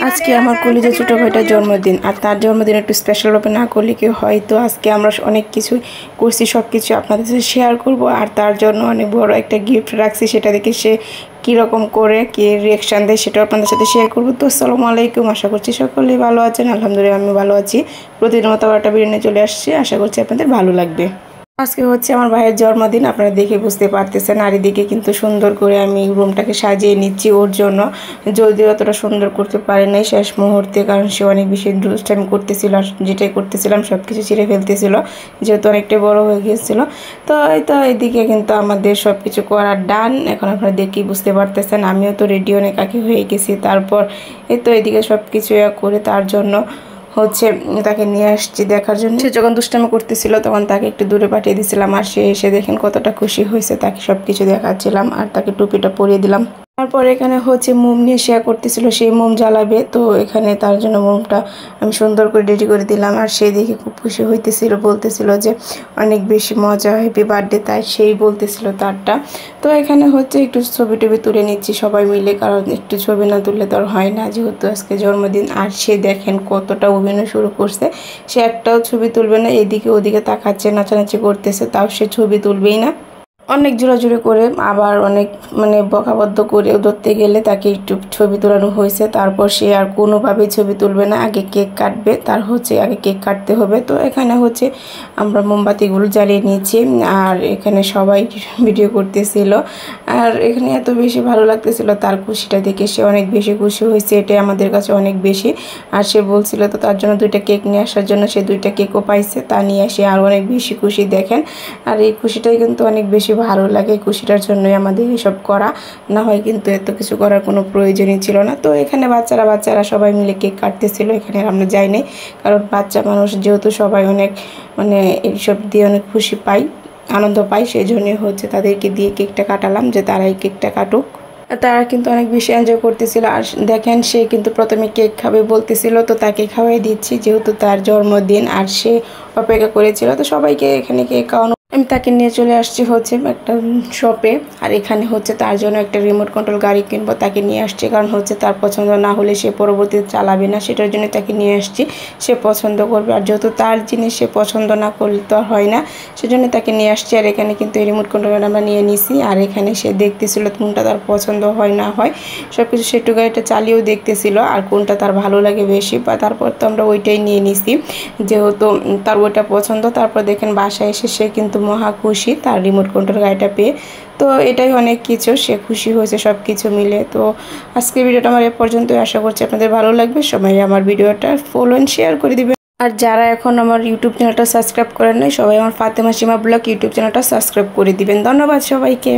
আজকে আমার কলিজার ছোট ভাইটার জন্মদিন, আর তার জন্মদিন একটু স্পেশালভাবে না করলে কি হয়। তো আজকে আমরা অনেক কিছু করছি, সব কিছু আপনাদের সাথে শেয়ার করব। আর তার জন্য অনেক বড় একটা গিফট রাখছি, সেটা দেখে সে কীরকম করে কী রিয়াকশান দেয় সেটাও আপনাদের সাথে শেয়ার করবো। তো আসসালামু আলাইকুম, আশা করছি সকলেই ভালো আছেন। আলহামদুলিল্লাহ আমি ভালো আছি। প্রতিদিন মতো একটা ভিডিও নিয়ে চলে আসছি, আশা করছি আপনাদের ভালো লাগবে। আজকে হচ্ছে আমার ভাইয়ের জন্মদিন, আপনারা দেখে বুঝতে পারতেছেন। আর এদিকে কিন্তু সুন্দর করে আমি রুমটাকে সাজিয়ে নিচ্ছি ওর জন্য, যদিও অতটা সুন্দর করতে পারি নাই শেষ মুহূর্তে, কারণ সে অনেক বেশি দুষ্টামি করতেছিল। আর যেটাই করতেছিলাম সব কিছু ছিঁড়ে ফেলতেছিল, যেহেতু অনেকটাই বড় হয়ে গিয়েছিল। তো এদিকে কিন্তু আমাদের সব কিছু করার ডান। এখন আপনারা দেখেই বুঝতে পারতেছেন, আমিও তো রেডি অনেক আগে হয়ে গেছি। তারপর এদিকে সব কিছু করে তার জন্য হচ্ছে তাকে নিয়ে আসছি দেখার জন্য। সে যখন দুষ্টামি করতেছিল তখন তাকে একটু দূরে পাঠিয়ে দিয়েছিলাম, আর সে এসে দেখেন কতটা খুশি হয়েছে। তাকে সব কিছু দেখাচ্ছিলাম আর তাকে টুপিটা পরিয়ে দিলাম। তারপর এখানে হচ্ছে মোম নিয়ে শেয়ার করতেছিল, সেই মোম জ্বালাবে। তো এখানে তার জন্য মোমটা আমি সুন্দর করে রেডি করে দিলাম। আর সে দেখে খুব খুশি হইতেছিল, বলতেছিল যে অনেক বেশি মজা, হ্যাপি বার্থডে, তাই সেই বলতেছিল তারটা। তো এখানে হচ্ছে একটু ছবি টবি তুলে নিচ্ছি সবাই মিলে, কারণ একটু ছবি না তুললে তো আর হয় না, যেহেতু আজকে জন্মদিন। আর সে দেখেন কতটা অভিনয় শুরু করছে, সে একটাও ছবি তুলবে না, এদিকে ওদিকে তাকাচ্ছে, নাচানাচি করতেছে, তাও সে ছবি তুলবেই না। অনেক জোরাজুরি করে, আবার অনেক বকাবদ্ধ করে ধরতে গেলে তাকে একটু ছবি তোলানো হয়েছে। তারপর সে আর কোনোভাবেই ছবি তুলবে না, আগে কেক কাটবে, তার হচ্ছে আগে কেক কাটতে হবে। তো এখানে হচ্ছে আমরা মোমবাতিগুলো জ্বালিয়ে নিয়েছি, আর এখানে সবাই ভিডিও করতেছিল। আর এখানে এত বেশি ভালো লাগতেছিল তার খুশিটা দেখে, সে অনেক বেশি খুশি হয়েছে, এটাই আমাদের কাছে অনেক বেশি। আর সে বলছিল তো তার জন্য 2টা কেক নিয়ে আসার জন্য, সে 2টা কেকও পাইছে, তা নিয়ে এসে আর অনেক বেশি খুশি দেখেন। আর এই খুশিটাই কিন্তু অনেক বেশি ভালো লাগে, খুশিটার জন্যই আমাদের এসব করা, না হয় কিন্তু এত কিছু করার কোনো প্রয়োজনই ছিল না। তো এখানে বাচ্চারা সবাই মিলে কেক কাটতেছিল, এখানে আমরা যাই নাই, কারণ বাচ্চা মানুষ যেহেতু সবাই অনেক এইসব দিয়ে অনেক খুশি পাই, আনন্দ পাই, সেই জন্যই হচ্ছে তাদেরকে দিয়ে কেকটা কাটালাম, যে তারাই কেকটা কাটুক। তারা কিন্তু অনেক বেশি এনজয় করতেছিল। আর দেখেন সে কিন্তু প্রথমে কেক খাবে বলতেছিল, তো তাকে খাওয়াই দিচ্ছি, যেহেতু তার জন্মদিন আর সে অপেক্ষা করেছিল। তো সবাইকে এখানে কেক খাওয়ানো, আমি তাকে নিয়ে চলে আসছি হচ্ছে একটা শপে। আর এখানে হচ্ছে তার জন্য একটা রিমোট কন্ট্রোল গাড়ি কিনবো, তাকে নিয়ে আসছি, কারণ হচ্ছে তার পছন্দ না হলে সে পরবর্তীতে চালাবে না, সেটার জন্য তাকে নিয়ে আসছি, সে পছন্দ করবে। আর যেহেতু তার জিনিস সে পছন্দ না করলে তো হয় না, সেজন্য তাকে নিয়ে আসছি। আর এখানে কিন্তু এই রিমোট কন্ট্রোল আমরা নিয়ে নিছি। আর এখানে সে দেখতেছিল কোনটা তার পছন্দ হয় না হয়, সব কিছু সে একটু গাড়িটা চালিয়েও দেখতেছিল, আর কোনটা তার ভালো লাগে বেশি। বা তারপর তো আমরা ওইটাই নিয়ে নিছি, যেহেতু তার ওইটা পছন্দ। তারপর দেখেন বাসায় এসে সে কিন্তু মহা খুশি তার রিমোট কন্ট্রোল গাড়িটা পেয়ে। তো এটাই অনেক কিছু, সে খুশি হয়েছে সব কিছু মিলে। তো আজকের ভিডিওটা আমার এ পর্যন্তই, আশা করছি আপনাদের ভালো লাগবে। সবাই আমার ভিডিওটা ফলো এন্ড শেয়ার করে দিবেন। আর যারা এখন আমার ইউটিউব চ্যানেলটা সাবস্ক্রাইব করেন নাই, সবাই আমার ফাতেমা সীমা ব্লগ ইউটিউব চ্যানেলটা সাবস্ক্রাইব করে দিবেন। ধন্যবাদ সবাইকে।